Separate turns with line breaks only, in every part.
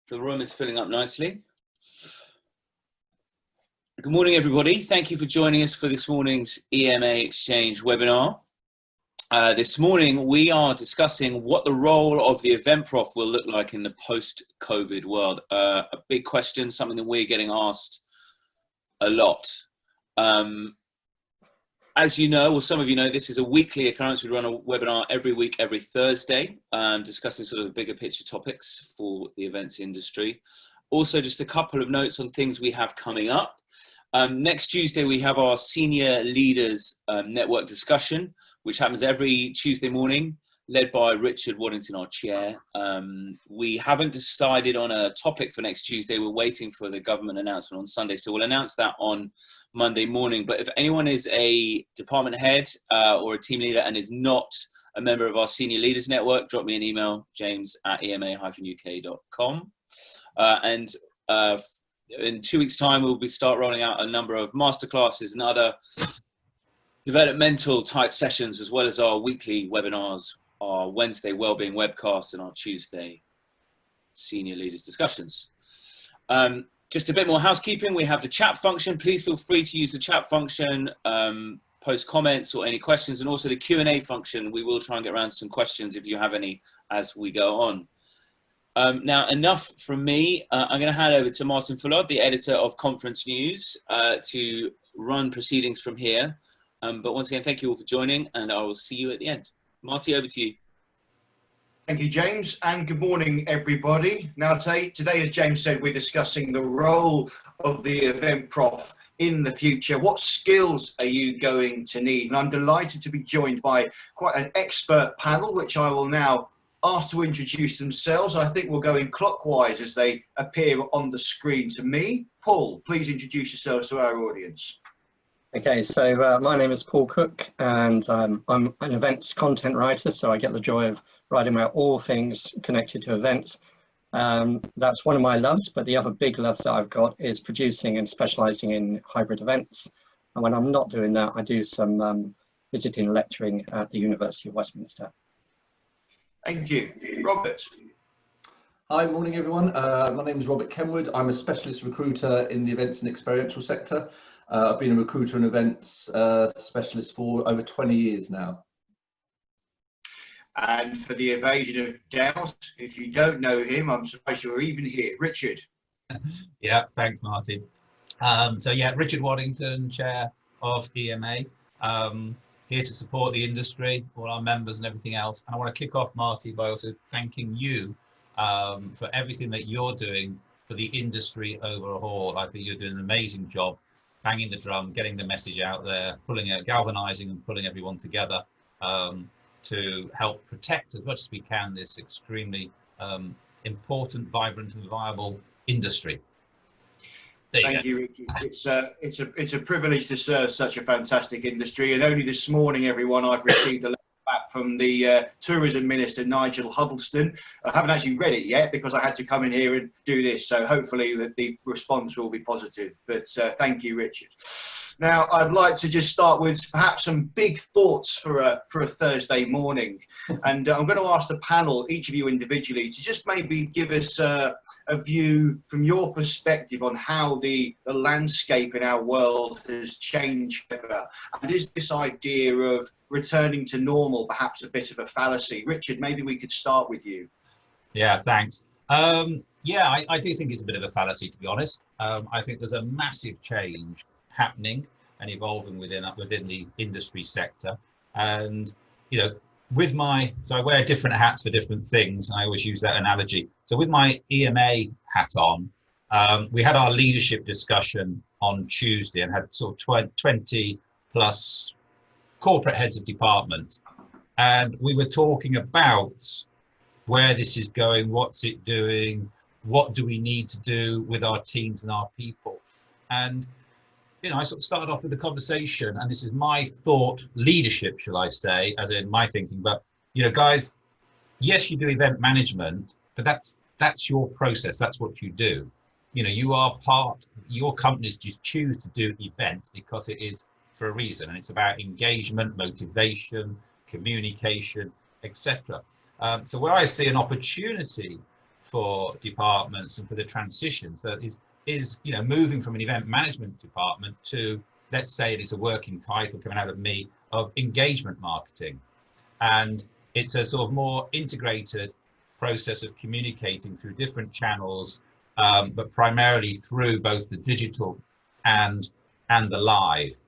The room is filling up nicely. Good morning, everybody. Thank you for joining us for this morning's EMA Exchange webinar. This morning, we are discussing what the role of the event prof will look like in the post-COVID world. A big question, something that we're getting asked a lot. As you know, or some of you know, this is a weekly occurrence. We run a webinar every week, every Thursday, discussing sort of the bigger picture topics for the events industry. Also, just a couple of notes on things we have coming up. Next Tuesday, we have our Senior Leaders Network discussion, which happens every Tuesday morning, led by Richard Waddington, our chair. We haven't decided on a topic for next Tuesday. We're waiting for the government announcement on Sunday. So we'll announce that on Monday morning. But if anyone is a department head or a team leader and is not a member of our Senior Leaders Network, drop me an email, james@ema-uk.com. In 2 weeks' time, we'll start rolling out a number of masterclasses and other developmental type sessions, as well as our weekly webinars, our Wednesday wellbeing webcast, and our Tuesday senior leaders discussions. Just a bit more housekeeping. We have the chat function. Please feel free to use the chat function, post comments or any questions, and also the Q&A function. We will try and get around to some questions if you have any as we go on. Now, enough from me. I'm going to hand over to Martin Fullard, the editor of Conference News, to run proceedings from here. But once again, thank you all for joining, and I will see you at the end. Marty, over to you.
Thank you, James, and good morning, everybody. Now, today, as James said, we're discussing the role of the event prof in the future. What skills are you going to need? And I'm delighted to be joined by quite an expert panel, which I will now ask to introduce themselves. I think we'll go in clockwise as they appear on the screen to me. Paul, please introduce yourselves to our audience.
Okay, so my name is Paul Cook, and I'm an events content writer, so I get the joy of writing about all things connected to events. That's one of my loves, but the other big love that I've got is producing and specialising in hybrid events. And when I'm not doing that, I do some visiting and lecturing at the University of Westminster.
Thank you. Robert.
Hi, morning everyone. My name is Robert Kenwood. I'm a specialist recruiter in the events and experiential sector. I've been a recruiter and events specialist for over 20 years now.
And for the evasion of doubt, if you don't know him, I'm surprised you're even here. Richard.
Yeah, thanks, Martin. Richard Waddington, chair of EMA, here to support the industry, all our members and everything else. And I want to kick off, Marty, by also thanking you for everything that you're doing for the industry overall. I think you're doing an amazing job, banging the drum, getting the message out there, galvanizing and pulling everyone together to help protect as much as we can this extremely important, vibrant and viable industry.
Thank you, Richard. It's a privilege to serve such a fantastic industry. And only this morning, everyone, I've received a letter back from the Tourism Minister, Nigel Huddleston. I haven't actually read it yet because I had to come in here and do this. So hopefully the response will be positive. But thank you, Richard. Now, I'd like to just start with perhaps some big thoughts for a Thursday morning. And I'm going to ask the panel, each of you individually, to just maybe give us a view from your perspective on how the landscape in our world has changed. And is this idea of returning to normal perhaps a bit of a fallacy? Richard, maybe we could start with you.
Yeah, thanks. I do think it's a bit of a fallacy, to be honest. I think there's a massive change happening and evolving within the industry sector, and so I wear different hats for different things, and I always use that analogy. So with my EMA hat on, we had our leadership discussion on Tuesday and had sort of 20 plus corporate heads of department, and we were talking about where this is going, what's it doing, what do we need to do with our teams and our people. And I sort of started off with the conversation, and this is my thought leadership, shall I say, as in my thinking. But, guys, yes, you do event management, but that's your process. That's what you do. You are your companies just choose to do events because it is for a reason. And it's about engagement, motivation, communication, etc. So where I see an opportunity for departments and for the transition. So is you know, moving from an event management department to, let's say it is a working title coming out of me, of engagement marketing. And it's a sort of more integrated process of communicating through different channels, but primarily through both the digital and the live.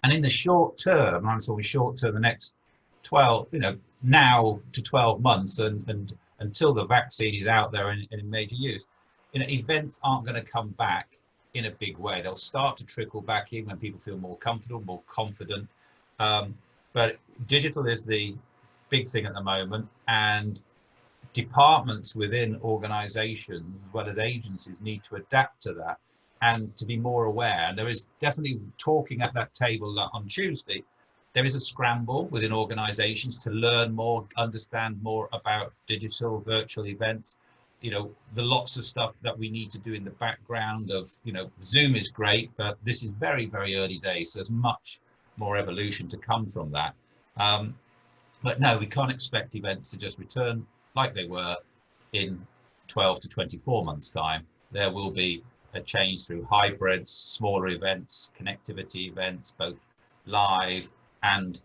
And in the short term, I'm talking short term, the next 12, you know, now to 12 months and until the vaccine is out there and in major use, you know, events aren't going to come back in a big way. They'll start to trickle back in when people feel more comfortable, more confident. But digital is the big thing at the moment, and departments within organizations as well as agencies need to adapt to that and to be more aware. And there is definitely, talking at that table on Tuesday, there is a scramble within organizations to learn more, understand more about digital virtual events. You know, the lots of stuff that we need to do in the background of, you know, Zoom is great, but this is very, very early days. So there's much more evolution to come from that. But no, we can't expect events to just return like they were in 12 to 24 months time. There will be a change through hybrids, smaller events, connectivity events, both live and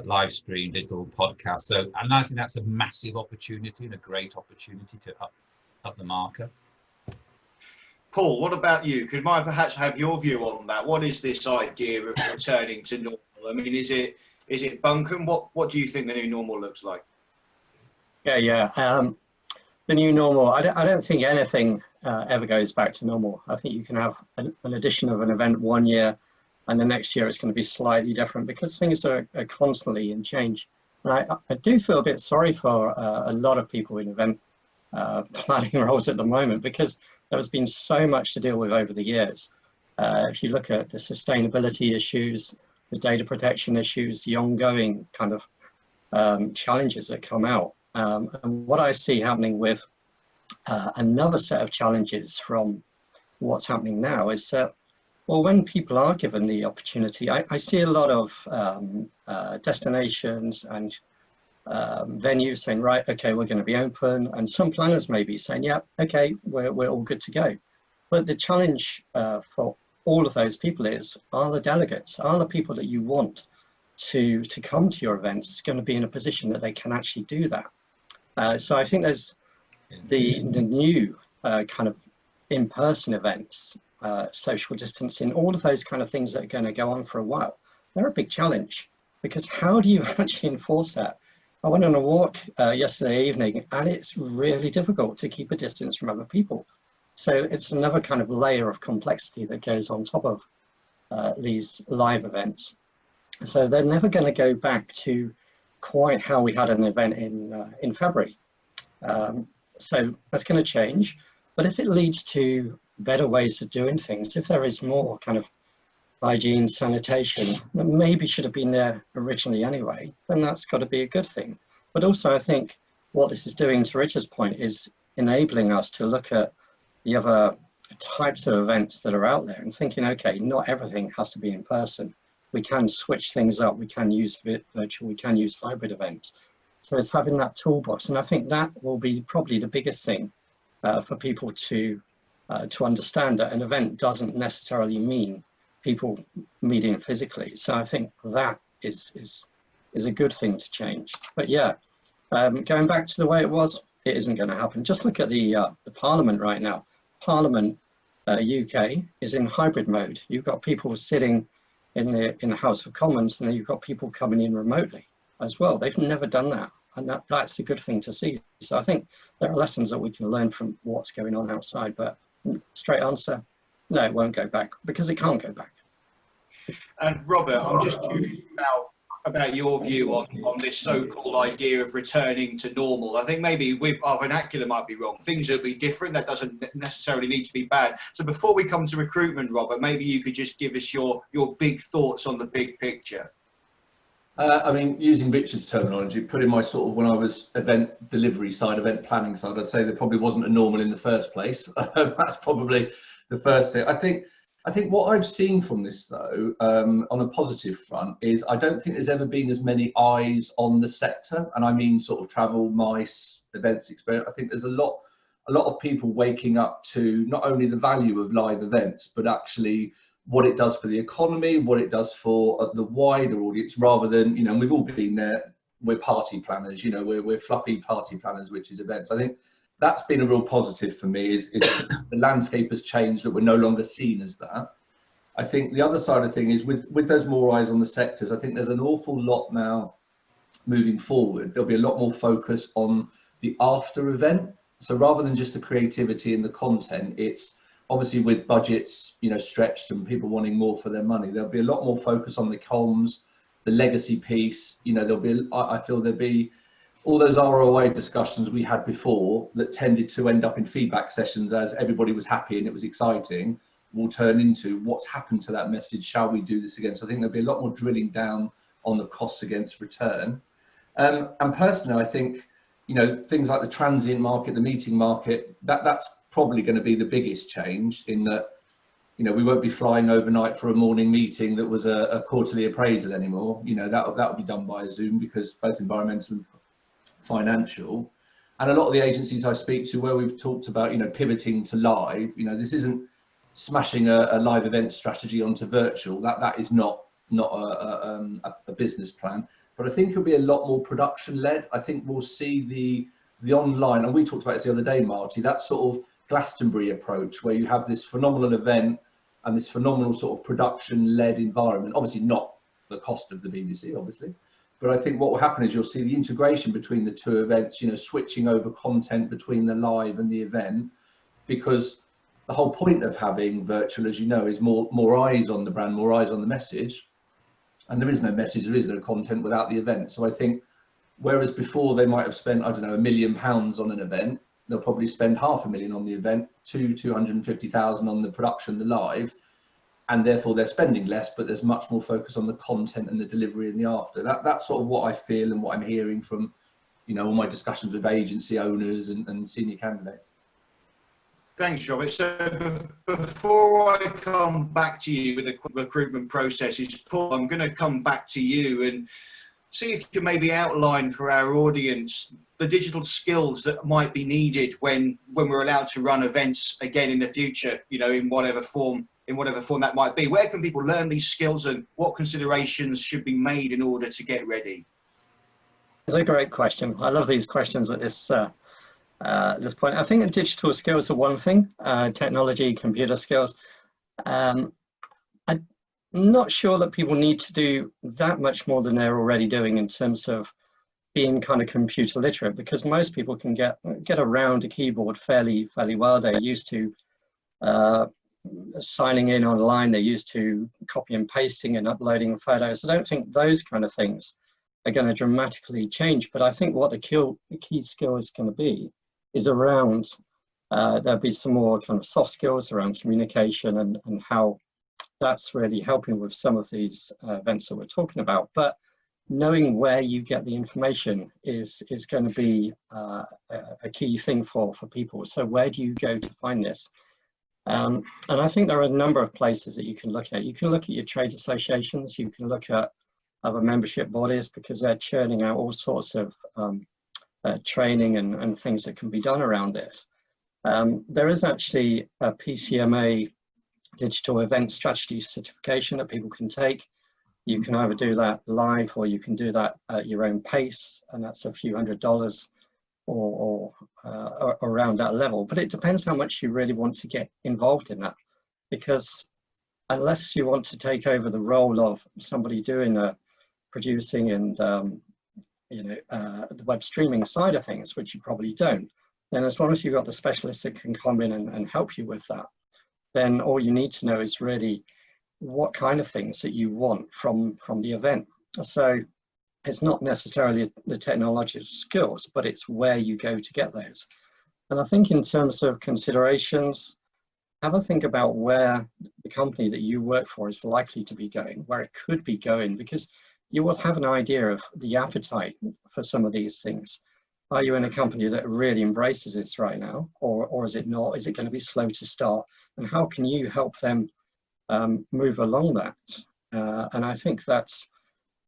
live stream, digital podcasts. So, and I think that's a massive opportunity and a great opportunity to up the marker.
Paul, what about you? Could I perhaps have your view on that? What is this idea of returning to normal? I mean, is it bunkum? What do you think the new normal looks like?
The new normal, I don't think anything ever goes back to normal. I think you can have an edition of an event one year and the next year it's going to be slightly different because things are constantly in change. And I do feel a bit sorry for a lot of people in event planning roles at the moment, because there's been so much to deal with over the years. If you look at the sustainability issues, the data protection issues, the ongoing kind of challenges that come out. And what I see happening with another set of challenges from what's happening now is that, well, when people are given the opportunity, I see a lot of destinations and venues saying, right, okay, we're going to be open, and some planners may be saying, yeah, okay, we're all good to go. But the challenge for all of those people is, are the delegates, are the people that you want to come to your events going to be in a position that they can actually do that? So I think there's the new kind of in-person events, social distancing, all of those kind of things that are going to go on for a while. They're a big challenge, because how do you actually enforce that? I went on a walk yesterday evening, and it's really difficult to keep a distance from other people. So it's another kind of layer of complexity that goes on top of these live events. So they're never going to go back to quite how we had an event in February. So that's going to change. But if it leads to better ways of doing things, if there is more kind of hygiene, sanitation, that maybe should have been there originally anyway, then that's got to be a good thing. But also, I think what this is doing, to Richard's point, is enabling us to look at the other types of events that are out there and thinking, okay, not everything has to be in person. We can switch things up. We can use virtual, we can use hybrid events. So it's having that toolbox. And I think that will be probably the biggest thing for people to understand, that an event doesn't necessarily mean people meeting physically. So I think that is a good thing to change. But yeah, going back to the way it was, it isn't going to happen. Just look at the Parliament right now. Parliament UK is in hybrid mode. You've got people sitting in the House of Commons, and then you've got people coming in remotely as well. They've never done that, and that's a good thing to see. So I think there are lessons that we can learn from what's going on outside. But straight answer, no, it won't go back, because it can't go back.
And Robert, I'm just curious about your view on this so-called idea of returning to normal. I think maybe our vernacular might be wrong. Things will be different. That doesn't necessarily need to be bad. So before we come to recruitment, Robert, maybe you could just give us your big thoughts on the big picture.
I mean, using Richard's terminology, putting my sort of, when I was event delivery side, event planning side, I'd say there probably wasn't a normal in the first place. That's probably the first thing. I think what I've seen from this, though, on a positive front, is I don't think there's ever been as many eyes on the sector, and I mean sort of travel, MICE, events experience. I think there's a lot a lot of people waking up to not only the value of live events, but actually what it does for the economy, what it does for the wider audience, rather than, you know, and we've all been there, we're party planners, you know, we're fluffy party planners, which is events. I think that's been a real positive for me, is the landscape has changed, that we're no longer seen as that. I think the other side of the thing is with those more eyes on the sectors, I think there's an awful lot now moving forward. There'll be a lot more focus on the after event. So rather than just the creativity and the content, it's obviously with budgets, you know, stretched and people wanting more for their money, there'll be a lot more focus on the comms, the legacy piece. You know, there'll be, I feel there'll be all those ROI discussions we had before that tended to end up in feedback sessions as everybody was happy and it was exciting, will turn into what's happened to that message, shall we do this again? So I think there'll be a lot more drilling down on the costs against return. And personally, I think, you know, things like the transient market, the meeting market, that's probably going to be the biggest change, in that, you know, we won't be flying overnight for a morning meeting that was a quarterly appraisal anymore. You know, that will be done by Zoom, because both environmental and financial. And a lot of the agencies I speak to, where we've talked about, you know, pivoting to live, you know, this isn't smashing a live event strategy onto virtual. That is not a business plan. But I think it'll be a lot more production led. I think we'll see the online, and we talked about this the other day, Marty, that sort of Glastonbury approach, where you have this phenomenal event and this phenomenal sort of production led environment. Obviously not the cost of the BBC, obviously, but I think what will happen is you'll see the integration between the two events, you know, switching over content between the live and the event, because the whole point of having virtual, as you know, is more eyes on the brand, more eyes on the message. And there is no message, there is no content without the event. So I think, whereas before they might have spent, I don't know, £1 million on an event, they'll probably spend £500,000 on the event, 250,000 on the production, the live, and therefore they're spending less, but there's much more focus on the content and the delivery in the after. That's sort of what I feel and what I'm hearing from, you know, all my discussions with agency owners and senior candidates.
Thanks, Robert. So before I come back to you with the recruitment processes, Paul, I'm going to come back to you and see if you can maybe outline for our audience the digital skills that might be needed when we're allowed to run events again in the future, you know, in whatever form that might be. Where can people learn these skills, and what considerations should be made in order to get ready?
It's a great question. I love these questions at this point. I think the digital skills are one thing, technology, computer skills. I'm not sure that people need to do that much more than they're already doing in terms of being kind of computer literate, because most people can get around a keyboard fairly well. They're used to signing in online, they're used to copy and pasting and uploading photos. I don't think those kind of things are going to dramatically change, but I think what the key skill is going to be is around, there'll be some more kind of soft skills around communication and how that's really helping with some of these events that we're talking about. But knowing where you get the information is going to be a key thing for people. So where do you go to find this? And I think there are a number of places that you can look at. You can look at your trade associations, you can look at other membership bodies, because they're churning out all sorts of training and things that can be done around this. There is actually a PCMA digital event strategy certification that people can take. You can either do that live or you can do that at your own pace, and that's a few $100s or around that level. But it depends how much you really want to get involved in that, because unless you want to take over the role of somebody doing producing and the web streaming side of things, which you probably don't, then as long as you've got the specialists that can come in and help you with that, then all you need to know is really what kind of things that you want from the event. So it's not necessarily the technology skills, but it's where you go to get those. And I think in terms of considerations, have a think about where the company that you work for is likely to be going, where it could be going, because you will have an idea of the appetite for some of these things. Are you in a company that really embraces this right now, or is it not? Is it going to be slow to start? And how can you help them move along that? And I think that's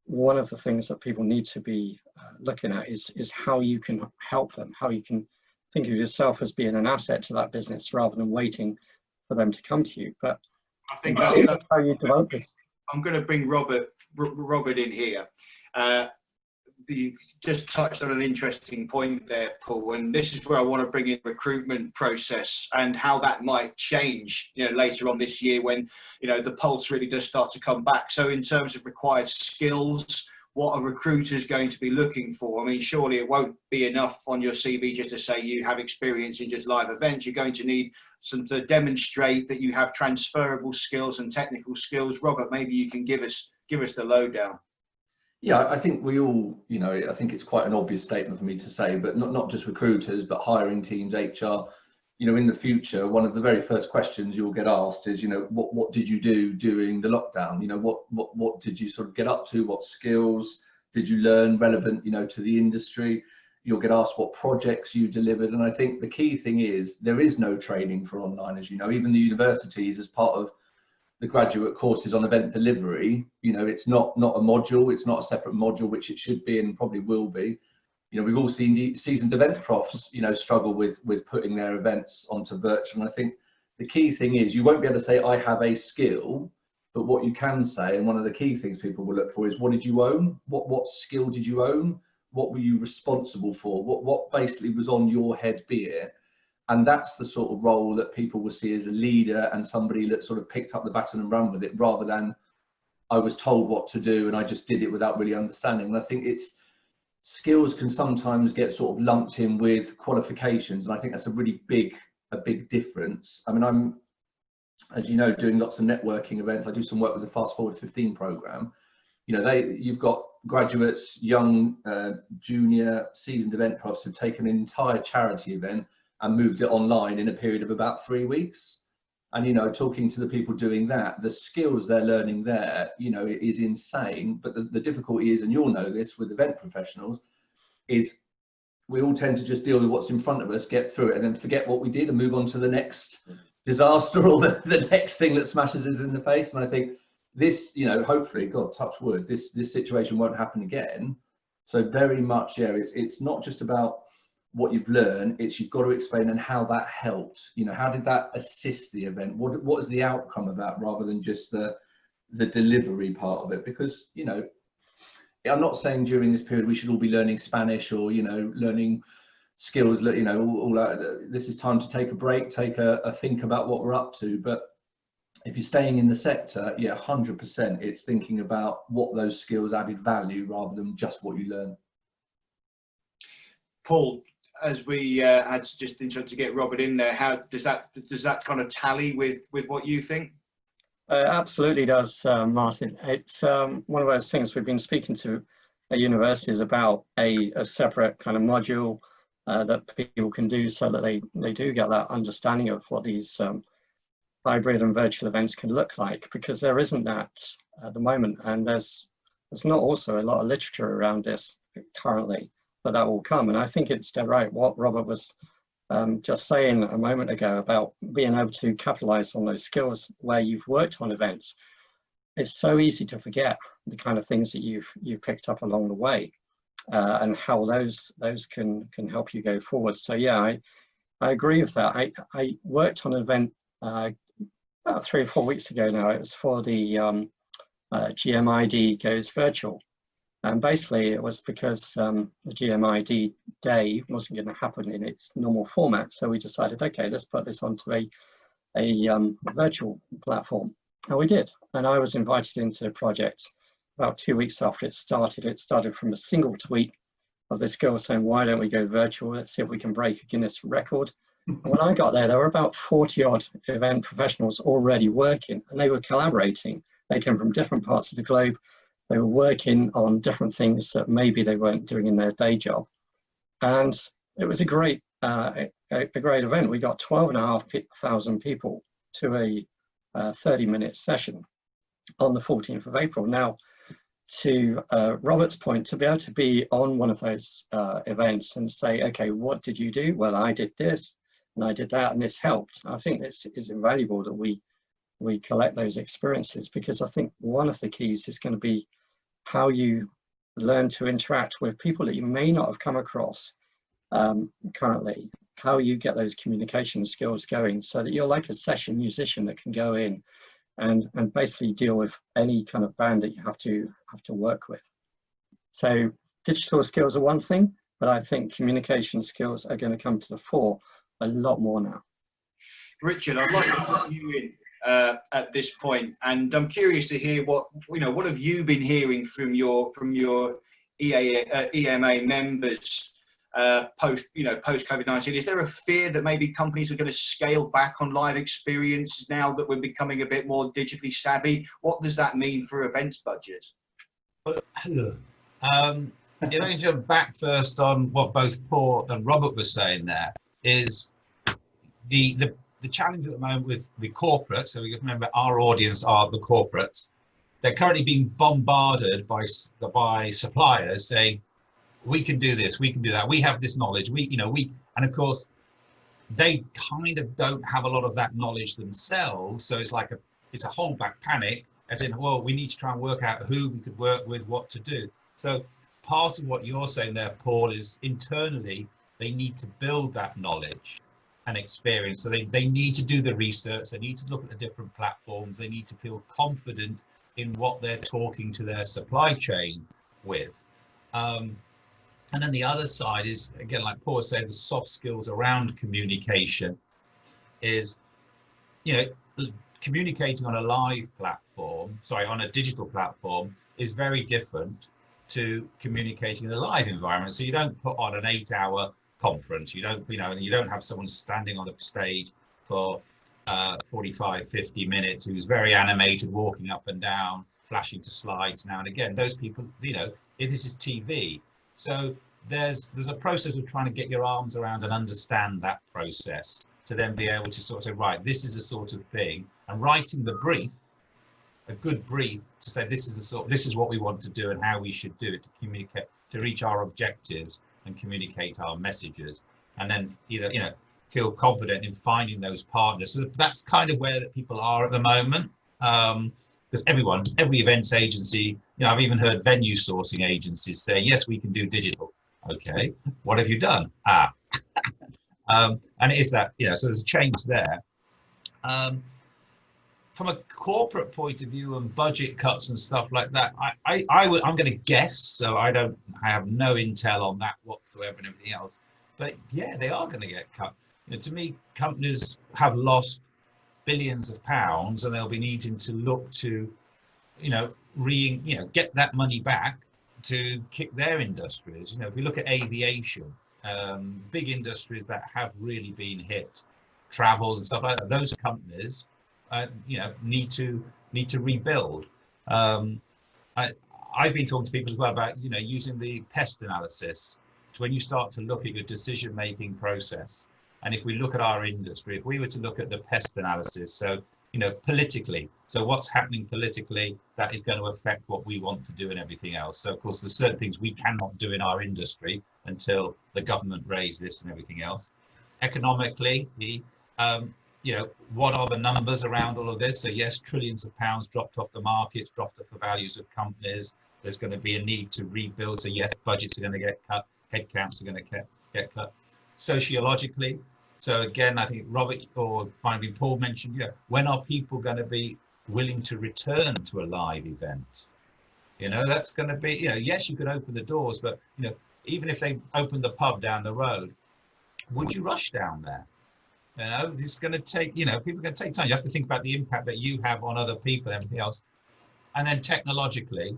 one of the things that people need to be looking at is how you can help them, how you can think of yourself as being an asset to that business rather than waiting for them to come to you. But
I think
that's how you develop this.
I'm going to bring Robert in here. You just touched on an interesting point there, Paul, and this is where I want to bring in the recruitment process and how that might change, later on this year when, the pulse really does start to come back. So in terms of required skills, what are recruiters going to be looking for? I mean, surely it won't be enough on your CV just to say you have experience in just live events. You're going to need some to demonstrate that you have transferable skills and technical skills. Robert, maybe you can give us the lowdown.
Yeah, I think we all, I think it's quite an obvious statement for me to say, but not just recruiters, but hiring teams, HR, in the future, one of the very first questions you'll get asked is, what did you do during the lockdown? What did you sort of get up to? What skills did you learn relevant, to the industry? You'll get asked what projects you delivered. And I think the key thing is there is no training for online, as even the universities, as part of the graduate courses on event delivery, it's not a module, it's not a separate module, which it should be and probably will be. We've all seen the seasoned event profs, struggle with putting their events onto virtual. And I think the key thing is you won't be able to say, I have a skill, but what you can say, and one of the key things people will look for is, what did you own? What skill did you own? What were you responsible for? What basically was on your head, be it? And that's the sort of role that people will see as a leader and somebody that sort of picked up the baton and ran with it, rather than I was told what to do and I just did it without really understanding. And I think skills can sometimes get sort of lumped in with qualifications. And I think that's a really big difference. I mean, I'm, as you know, doing lots of networking events. I do some work with the Fast Forward 15 program. You've got graduates, young, junior, seasoned event profs who've taken an entire charity event and moved it online in a period of about 3 weeks. And, talking to the people doing that, the skills they're learning there, it is insane. But the difficulty is, and you'll know this with event professionals, is we all tend to just deal with what's in front of us, get through it, and then forget what we did and move on to the next disaster or the next thing that smashes us in the face. And I think this, hopefully, God, touch wood, this situation won't happen again. So very much, it's not just about what you've learned, it's you've got to explain and how that helped. How did that assist the event? What is the outcome of that, rather than just the delivery part of it? Because I'm not saying during this period we should all be learning Spanish or learning skills that all that. This is time to take a break, take a think about what we're up to. But if you're staying in the sector, 100%, it's thinking about what those skills added value rather than just what you learn.
Paul, as we had just interested to get Robert in there, how does that kind of tally with what you think?
Absolutely does, Martin. It's one of those things we've been speaking to at universities about, a separate kind of module that people can do so that they do get that understanding of what these hybrid and virtual events can look like, because there isn't that at the moment, and there's not also a lot of literature around this currently. But that will come. And I think it's dead right what Robert was just saying a moment ago about being able to capitalize on those skills where you've worked on events. It's so easy to forget the kind of things that you've picked up along the way, and how those can help you go forward. So yeah, I agree with that. I worked on an event about 3 or 4 weeks ago now. It was for the GMID Goes Virtual. And basically it was because the GMID day wasn't going to happen in its normal format. So we decided, okay, let's put this onto a virtual platform. And we did. And I was invited into the project about 2 weeks after it started. It started from a single tweet of this girl saying, why don't we go virtual? Let's see if we can break a Guinness record. And when I got there were about 40 odd event professionals already working, and they were collaborating. They came from different parts of the globe. They were working on different things that maybe they weren't doing in their day job. And it was a great event. We got 12,500 people to a 30-minute session on the 14th of April. Now, to Robert's point, to be able to be on one of those events and say, okay, what did you do? Well, I did this and I did that and this helped. I think this is invaluable that we collect those experiences, because I think one of the keys is going to be how you learn to interact with people that you may not have come across currently, how you get those communication skills going so that you're like a session musician that can go in and basically deal with any kind of band that you have to work with. So digital skills are one thing, but I think communication skills are going to come to the fore a lot more now.
Richard, I'd like to put you in at this point, and I'm curious to hear what have you been hearing from your EMA members post COVID-19? Is there a fear that maybe companies are going to scale back on live experiences now that we're becoming a bit more digitally savvy? What does that mean for events budgets?
If I can jump back first on what both Paul and Robert were saying, there is the challenge at the moment with the corporates. So we remember our audience are the corporates. They're currently being bombarded by suppliers saying, we can do this, we can do that, we have this knowledge, and of course they kind of don't have a lot of that knowledge themselves. So it's like it's a holdback panic, as in, well, we need to try and work out who we could work with, what to do. So part of what you're saying there, Paul, is internally they need to build that knowledge and experience. So they need to do the research, they need to look at the different platforms, they need to feel confident in what they're talking to their supply chain with. And then the other side is, again, like Paul said, the soft skills around communication is, communicating on a live platform, on a digital platform, is very different to communicating in a live environment. So you don't put on an 8-hour conference, you don't have someone standing on the stage for 45, 50 minutes who's very animated, walking up and down, flashing to slides now and again. Those people, this is TV. So there's a process of trying to get your arms around and understand that process to then be able to sort of say, right, this is the sort of thing, and writing the brief, a good brief to say this is what we want to do and how we should do it to communicate, to reach our objectives and communicate our messages, and then feel confident in finding those partners. So that's kind of where people are at the moment. Because every events agency, I've even heard venue sourcing agencies say, yes, we can do digital. Okay, what have you done? And it is that, so there's a change there. From a corporate point of view and budget cuts and stuff like that, I'm going to guess, so I have no intel on that whatsoever and everything else. But yeah, they are going to get cut. To me, companies have lost billions of pounds, and they'll be needing to look to, get that money back to kick their industries. If we look at aviation, big industries that have really been hit, travel and stuff like that, those companies, need to rebuild. I've been talking to people as well about, using the pest analysis to when you start to look at your decision-making process. And if we look at our industry, if we were to look at the pest analysis, so, politically, so what's happening politically, that is going to affect what we want to do and everything else. So, of course, there's certain things we cannot do in our industry until the government raise this and everything else. Economically, what are the numbers around all of this? So, yes, trillions of pounds dropped off the markets, dropped off the values of companies. There's going to be a need to rebuild. So, yes, budgets are going to get cut, headcounts are going to get cut. Sociologically, so again, I think Robert or finally Paul mentioned, when are people going to be willing to return to a live event? That's going to be, yes, you can open the doors, but even if they open the pub down the road, would you rush down there? It's going to take, people are going to take time. You have to think about the impact that you have on other people and everything else. And then technologically,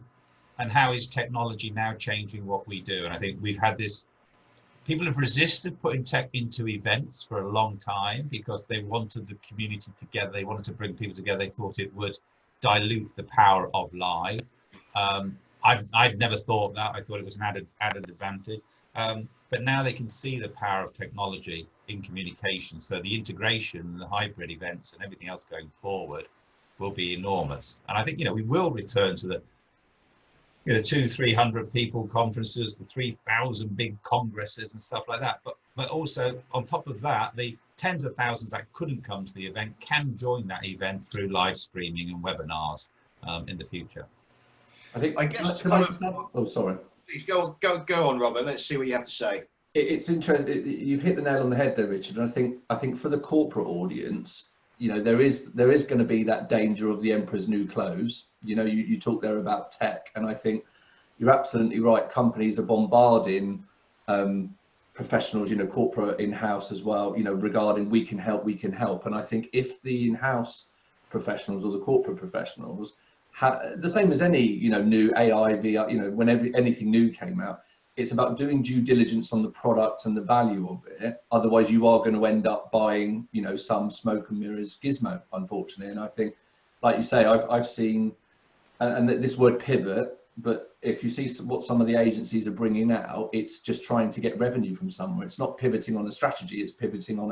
and how is technology now changing what we do? And I think we've had this. People have resisted putting tech into events for a long time because they wanted the community together. They wanted to bring people together. They thought it would dilute the power of live. I've never thought that. I thought it was an added advantage. But now they can see the power of technology in communication. So the integration, the hybrid events and everything else going forward will be enormous. And I think, we will return to the 200-300 people conferences, the 3,000 big congresses and stuff like that. But also on top of that, the tens of thousands that couldn't come to the event can join that event through live streaming and webinars in the future.
I guess. Oh, sorry. Please go on, Robert. Let's see what you have to say.
It's interesting. You've hit the nail on the head there, Richard. And I think for the corporate audience, you know, there is going to be that danger of the emperor's new clothes. You know, you talk there about tech, and I think you're absolutely right. Companies are bombarding professionals, you know, corporate in-house as well, you know, regarding we can help. And I think if the in-house professionals or the corporate professionals, the same as any, you know, new AI, VR, you know, whenever anything new came out, it's about doing due diligence on the product and the value of it. Otherwise, you are going to end up buying, you know, some smoke and mirrors gizmo, unfortunately. And I think, like you say, I've seen, and this word pivot, but if you see what some of the agencies are bringing out, it's just trying to get revenue from somewhere. It's not pivoting on a strategy; it's pivoting on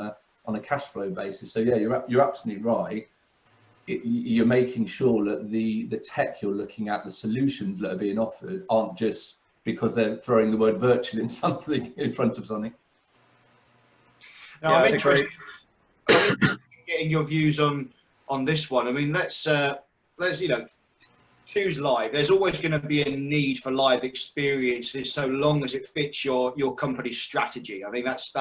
a cash flow basis. So yeah, you're absolutely right. You're making sure that the tech you're looking at, the solutions that are being offered, aren't just because they're throwing the word virtual in something in front of something.
Now, I'm interested in getting your views on this one. I mean, let's you know, choose live. There's always going to be a need for live experiences so long as it fits your company's strategy. I mean, that's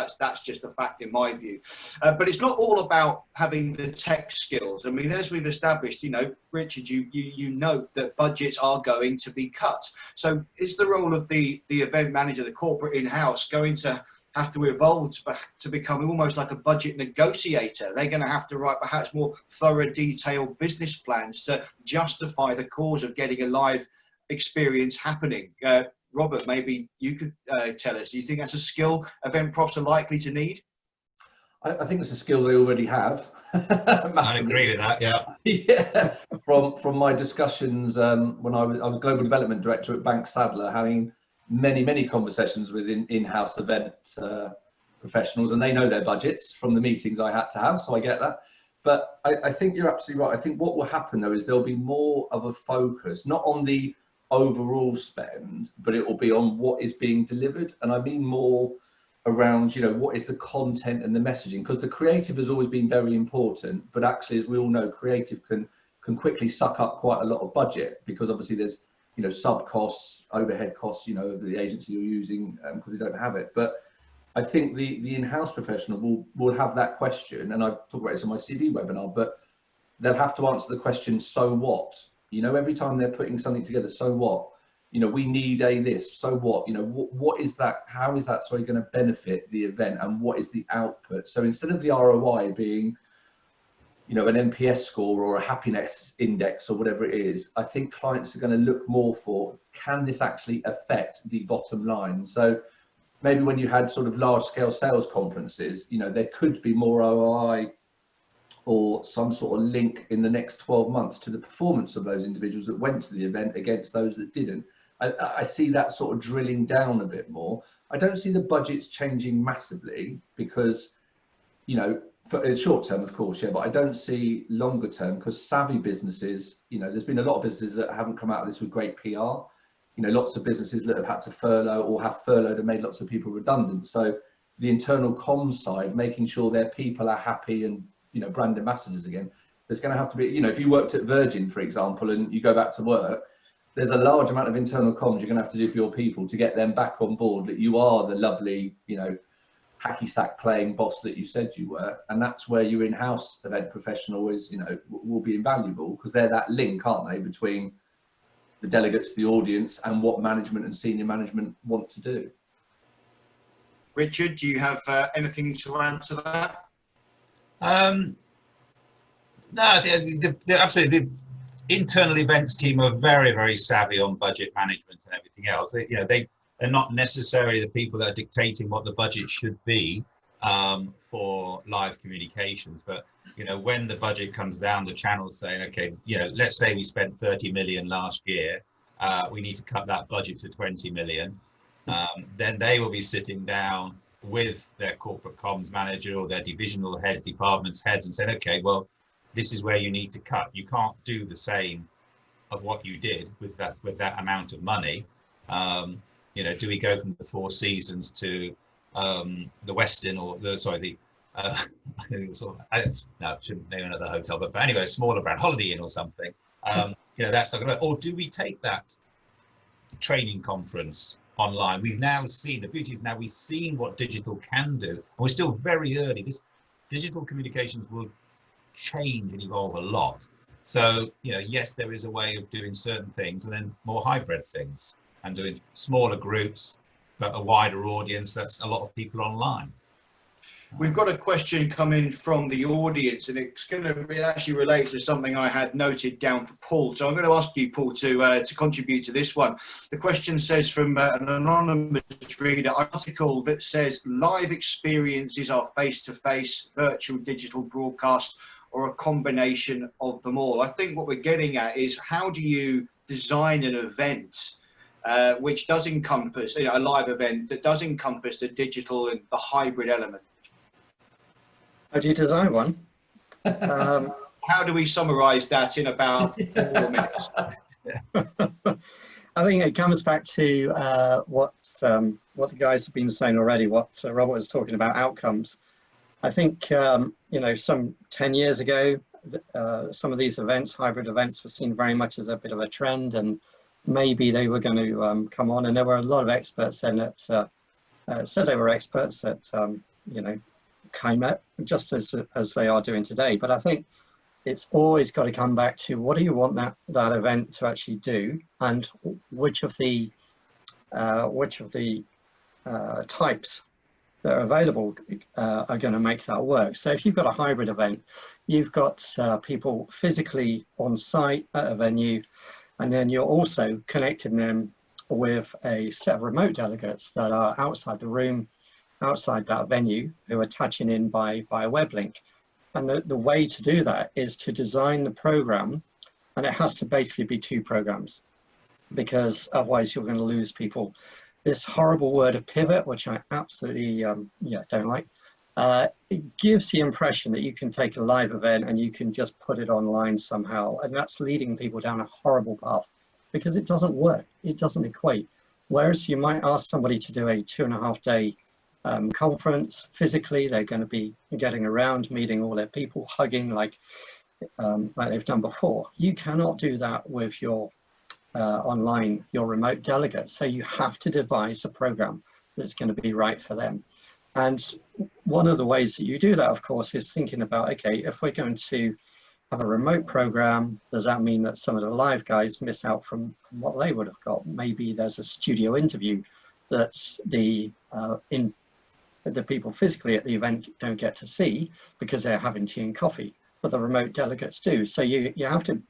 just a fact in my view. But it's not all about having the tech skills. I mean, as we've established, you know, Richard, you note that budgets are going to be cut. So is the role of the event manager, the corporate in-house, going to have to evolve to become almost like a budget negotiator? They're going to have to write perhaps more thorough, detailed business plans to justify the cause of getting a live experience happening. Robert, maybe you could tell us, do you think that's a skill event profs are likely to need?
I think it's a skill they already have.
I agree with that, yeah.
Yeah, from my discussions when I was Global Development Director at Bank Sadler, having many conversations with in-house event professionals, and they know their budgets from the meetings I had to have, so I get that. But I think you're absolutely right. I think what will happen though is there'll be more of a focus, not on the overall spend, but it will be on what is being delivered. And I mean more around, you know, what is the content and the messaging, because the creative has always been very important, but actually, as we all know, creative can quickly suck up quite a lot of budget, because obviously there's, you know, sub costs, overhead costs, you know, of the agency you're using because they don't have it. But I think the in-house professional will have that question, and I talk about this on my CV webinar, but they'll have to answer the question, so what? You know, every time they're putting something together, so what? You know, we need this, so what? You know, what is that? How is that going to benefit the event, and what is the output? So instead of the ROI being, you know, an NPS score or a happiness index or whatever it is, I think clients are going to look more for, can this actually affect the bottom line? So maybe when you had sort of large scale sales conferences, you know, there could be more ROI or some sort of link in the next 12 months to the performance of those individuals that went to the event against those that didn't. I see that sort of drilling down a bit more. I don't see the budgets changing massively because, you know, for short term, of course, yeah, but I don't see longer term, because savvy businesses, you know, there's been a lot of businesses that haven't come out of this with great PR. You know, lots of businesses that have had to furlough or have furloughed and made lots of people redundant. So the internal comms side, making sure their people are happy and, you know, brand ambassadors again, there's going to have to be, you know, if you worked at Virgin, for example, and you go back to work, there's a large amount of internal comms you're going to have to do for your people to get them back on board that you are the lovely, you know, hacky sack playing boss that you said you were. And that's where your in-house event professional is, you know, will be invaluable, because they're that link, aren't they, between the delegates, the audience, and what management and senior management want to do.
Richard, do you have anything to add to that?
No, absolutely. The internal events team are very savvy on budget management and everything else. They're not necessarily the people that are dictating what the budget should be for live communications. But, you know, when the budget comes down, the channel's saying, okay, you know, let's say we spent 30 million last year, we need to cut that budget to 20 million. Then they will be sitting down with their corporate comms manager or their divisional head, departments heads, and saying, okay, well, this is where you need to cut. You can't do the same of what you did with that amount of money. You know, do we go from the Four Seasons to the Westin, or I shouldn't name another hotel, but anyway, a smaller brand, Holiday Inn or something. You know, that's not going to, or do we take that training conference online. We've now seen, the beauty is now we've seen what digital can do, and we're still very early. This digital communications will change and evolve a lot. So, you know, yes, there is a way of doing certain things, and then more hybrid things, and doing smaller groups, but a wider audience. That's a lot of people online.
We've got a question coming from the audience, and it's going to actually relate to something I had noted down for Paul. So I'm going to ask you, Paul, to contribute to this one. The question says from an anonymous reader, an article that says live experiences are face-to-face, virtual, digital broadcast, or a combination of them all. I think what we're getting at is, how do you design an event which does encompass, you know, a live event that does encompass the digital and the hybrid element?
How do you design one?
How do we summarize that in about 4 minutes?
I think it comes back to what the guys have been saying already, what Robert was talking about, outcomes. I think, you know, some 10 years ago, some of these events, hybrid events, were seen very much as a bit of a trend, and maybe they were going to come on, and there were a lot of experts in it. So they were experts that, you know, came out just as they are doing today. But I think it's always got to come back to, what do you want that event to actually do, and which of the types that are available are going to make that work. So if you've got a hybrid event, you've got people physically on site at a venue, and then you're also connecting them with a set of remote delegates that are outside the room, outside that venue, who are touching in by a web link. And the way to do that is to design the program, and it has to basically be 2 programs, because otherwise you're going to lose people. This horrible word of pivot, which I absolutely don't like, it gives the impression that you can take a live event and you can just put it online somehow, and that's leading people down a horrible path, because it doesn't work, it doesn't equate. Whereas you might ask somebody to do a 2.5 day conference, physically they're going to be getting around, meeting all their people, hugging like they've done before. You cannot do that with your online, your remote delegate. So you have to devise a program that's going to be right for them. And one of the ways that you do that, of course, is thinking about, okay, if we're going to have a remote program, does that mean that some of the live guys miss out from what they would have got? Maybe there's a studio interview that the people physically at the event don't get to see because they're having tea and coffee, but the remote delegates do. So you have to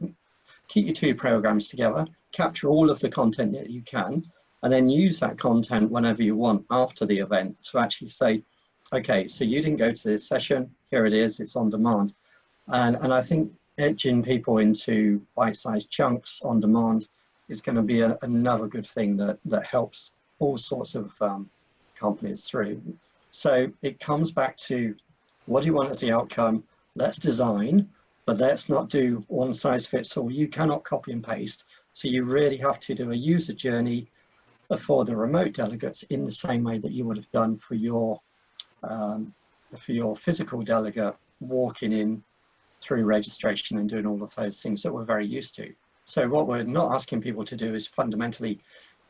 keep your 2 programs together, capture all of the content that you can, and then use that content whenever you want after the event to actually say, okay, so you didn't go to this session, here it is, it's on demand. And I think etching people into bite-sized chunks on demand is going to be another good thing that helps all sorts of companies through. So it comes back to, what do you want as the outcome? Let's design, but let's not do one size fits all. You cannot copy and paste. So you really have to do a user journey for the remote delegates in the same way that you would have done for your physical delegate, walking in through registration and doing all of those things that we're very used to. So what we're not asking people to do is fundamentally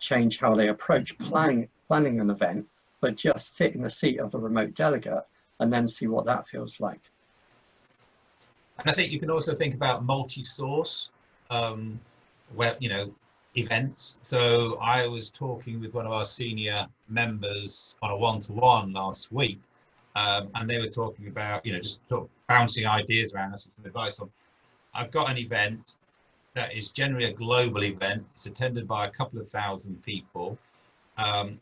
change how they approach planning an event, but just sit in the seat of the remote delegate and then see what that feels like.
And I think you can also think about multi-source, where, you know, events. So I was talking with one of our senior members on a one-to-one last week, and they were talking about, you know, just sort of bouncing ideas around us, some advice on. I've got an event that is generally a global event. It's attended by a couple of thousand people.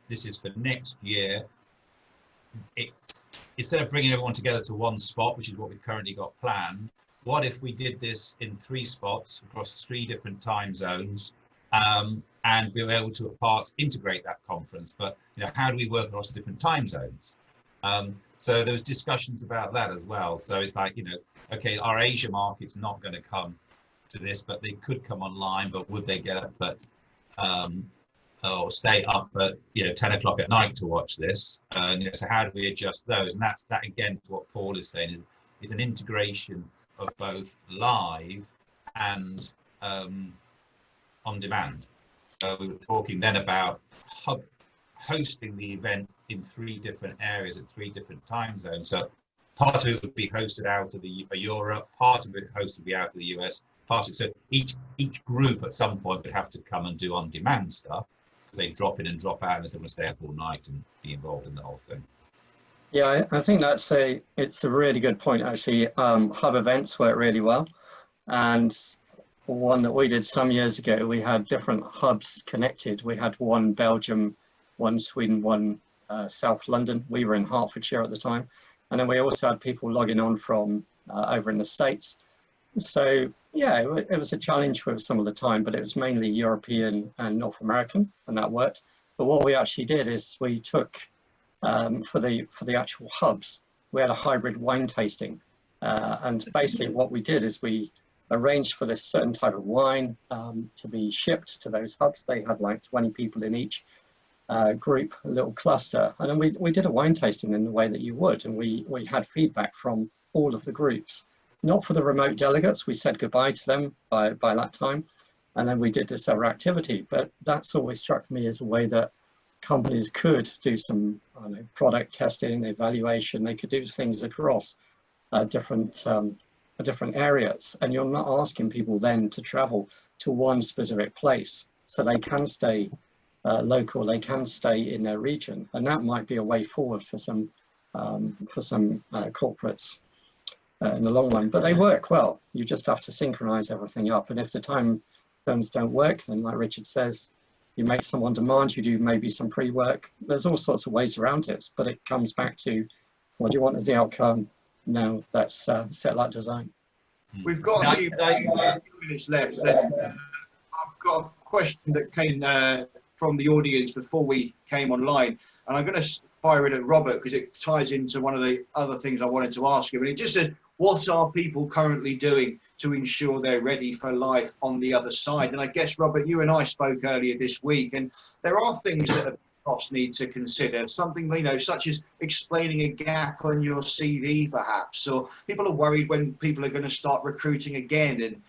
This is for next year. It's, instead of bringing everyone together to one spot, which is what we've currently got planned, what if we did this in 3 spots across 3 different time zones, and we were able to at parts integrate that conference? But, you know, how do we work across different time zones? So there was discussions about that as well. So it's like, you know, okay, our Asia market's not going to come to this, but they could come online, but would they get up at or stay up at, you know, 10 o'clock at night to watch this? You know, so how do we adjust those? And that again, what Paul is saying is an integration of both live and on demand. So we were talking then about hosting the event in 3 different areas at 3 different time zones. So part of it would be hosted out of the Europe, part of it hosted would be out of the US, part of it, so each group at some point would have to come and do on-demand stuff. They drop in and drop out unless they want to stay up all night and be involved in the whole thing.
Yeah, I think it's a really good point actually. Hub events work really well, and one that we did some years ago, we had different hubs connected. We had one Belgium, one Sweden, one South London. We were in Hertfordshire at the time, and then we also had people logging on from over in the States. So yeah, it was a challenge for some of the time, but it was mainly European and North American, and that worked. But what we actually did is we took for the actual hubs, we had a hybrid wine tasting, and basically what we did is we arranged for this certain type of wine to be shipped to those hubs. They had like 20 people in each group, a little cluster, and then we did a wine tasting in the way that you would, and we had feedback from all of the groups. Not for the remote delegates, we said goodbye to them by that time, and then we did this other activity. But that's always struck me as a way that companies could do some product testing, evaluation. They could do things across different areas, and you're not asking people then to travel to one specific place, so they can stay local, they can stay in their region, and that might be a way forward for some corporates in the long run. But they work well. You just have to synchronize everything up, and if the time zones don't work, then like Richard says, you make some on demand, you do maybe some pre-work. There's all sorts of ways around it, but it comes back to what do you want as the outcome? No, let's set that design.
We've got a few minutes left. I've got a question that came from the audience before we came online, and I'm going to fire it at Robert because it ties into one of the other things I wanted to ask him. And it just said, what are people currently doing to ensure they're ready for life on the other side? And I guess, Robert, you and I spoke earlier this week, and there are things that profs need to consider, something, you know, such as explaining a gap on your CV, perhaps, or people are worried when people are going to start recruiting again and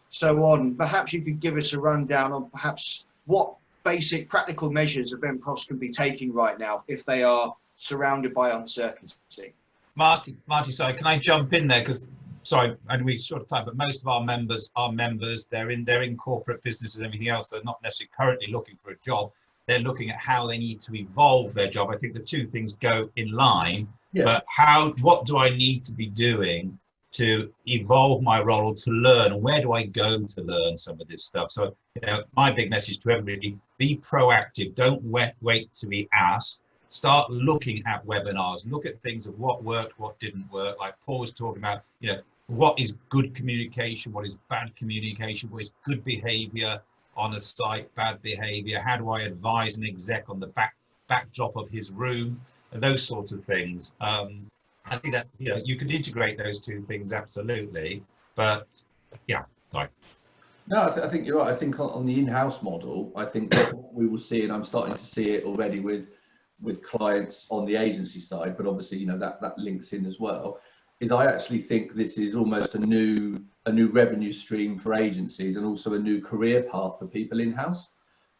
so on. Perhaps you could give us a rundown on perhaps what basic practical measures event profs can be taking right now if they are surrounded by uncertainty.
Marty, sorry, can I jump in there? Because sorry, and we're short of time, but most of our members are members. They're in corporate businesses and everything else. They're not necessarily currently looking for a job. They're looking at how they need to evolve their job. I think the two things go in line. Yeah. But what do I need to be doing to evolve my role, to learn, and where do I go to learn some of this stuff? So, you know, my big message to everybody: be proactive. Don't wait to be asked. Start looking at webinars, look at things of what worked, what didn't work. Like Paul was talking about, you know, what is good communication, what is bad communication, what is good behavior on a site, bad behavior, how do I advise an exec on the backdrop of his room, and those sorts of things. I think that, you know, you can integrate those two things absolutely, but yeah, sorry.
No, I think you're right. I think on the in-house model, I think what we will see, and I'm starting to see it already with clients on the agency side, but obviously, you know, that links in as well, is I actually think this is almost a new revenue stream for agencies and also a new career path for people in-house.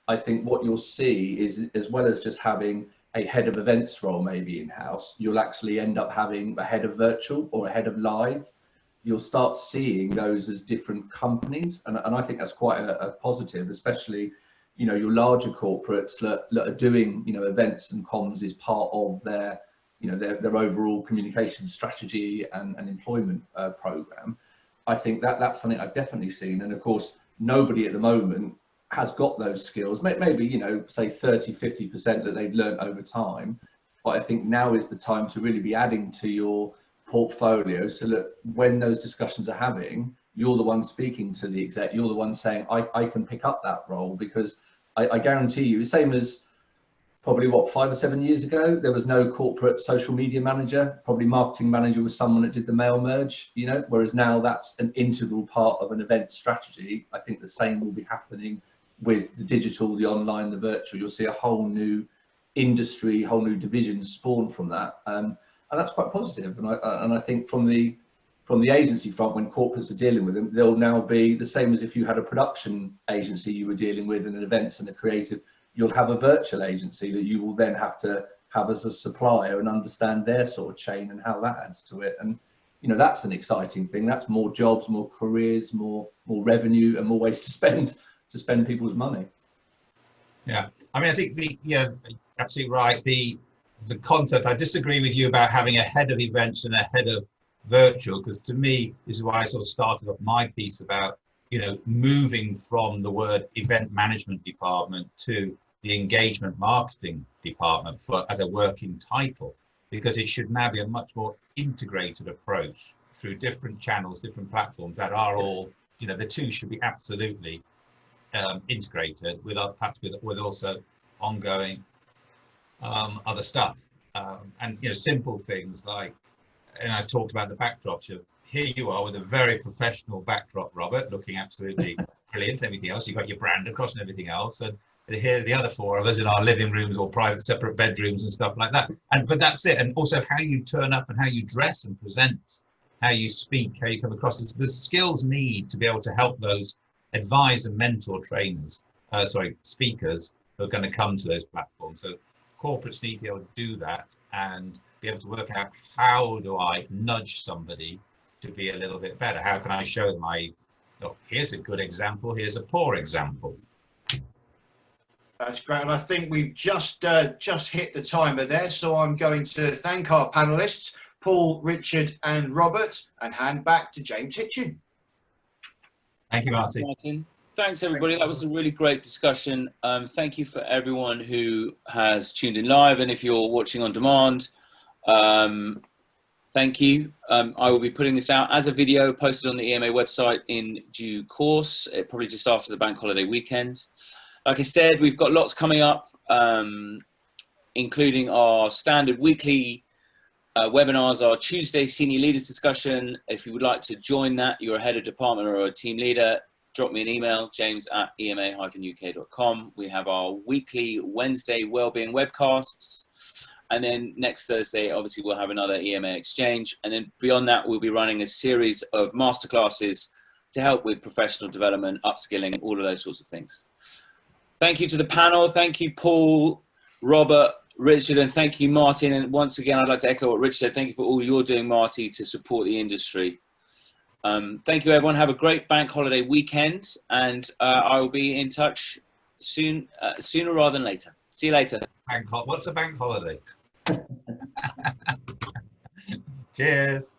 I think what you'll see is, as well as just having a head of events role maybe in-house, you'll actually end up having a head of virtual or a head of live. You'll start seeing those as different companies, and I think that's quite a positive, especially, you know, your larger corporates that are doing, you know, events and comms is part of their, you know, their overall communication strategy and employment program. I think that's something I've definitely seen, and of course nobody at the moment has got those skills. Maybe, you know, say 30-50% that they've learned over time, but I think now is the time to really be adding to your portfolio, so that when those discussions are having, you're the one speaking to the exec, you're the one saying, I can pick up that role, because I guarantee you, the same as probably what, 5 or 7 years ago, there was no corporate social media manager, probably marketing manager was someone that did the mail merge, you know, whereas now that's an integral part of an event strategy. I think the same will be happening with the digital, the online, the virtual. You'll see a whole new industry, whole new division spawn from that, and that's quite positive. And I think from the agency front, when corporates are dealing with them, they'll now be the same as if you had a production agency you were dealing with, and an events and a creative. you'll have a virtual agency that you will then have to have as a supplier and understand their sort of chain and how that adds to it. And you know, that's an exciting thing. That's more jobs, more careers, more revenue, and more ways to spend people's money.
Yeah, I mean, I think absolutely right. The concept, I disagree with you about having a head of events and a head of virtual, because to me, this is why I sort of started off my piece about, you know, moving from the word event management department to the engagement marketing department as a working title, because it should now be a much more integrated approach through different channels, different platforms that are all, you know, the two should be absolutely integrated with perhaps with also ongoing other stuff, and you know, simple things like, and I talked about the backdrops. Here you are with a very professional backdrop, Robert, looking absolutely brilliant. Everything else, you've got your brand across and everything else, and here the other four of us in our living rooms or private separate bedrooms and stuff like that. But that's it. And also how you turn up and how you dress and present, how you speak, how you come across. The skills need to be able to help those advise and mentor trainers, speakers who are going to come to those platforms. So corporates need to be able to do that and be able to work out, how do I nudge somebody to be a little bit better? How can I show them here's a good example, here's a poor example.
That's great, and I think we've just hit the timer there, so I'm going to thank our panelists, Paul, Richard and Robert, and hand back to James Hitchin.
Thank you, Martin.
Thanks, everybody. That was a really great discussion. Thank you for everyone who has tuned in live, and if you're watching on demand, thank you. I will be putting this out as a video posted on the EMA website in due course, probably just after the bank holiday weekend. Like I said, we've got lots coming up, including our standard weekly webinars, our Tuesday senior leaders discussion. If you would like to join that, you're a head of department or a team leader, drop me an email, james@ema-uk.com. We have our weekly Wednesday wellbeing webcasts. And then next Thursday, obviously, we'll have another EMA Exchange. And then beyond that, we'll be running a series of masterclasses to help with professional development, upskilling, all of those sorts of things. Thank you to the panel. Thank you, Paul, Robert, Richard, and thank you, Martin. And once again, I'd like to echo what Richard said. Thank you for all you're doing, Marty, to support the industry. Thank you, everyone. Have a great bank holiday weekend, and I will be in touch soon, sooner rather than later. See you later.
What's a bank holiday? Cheers.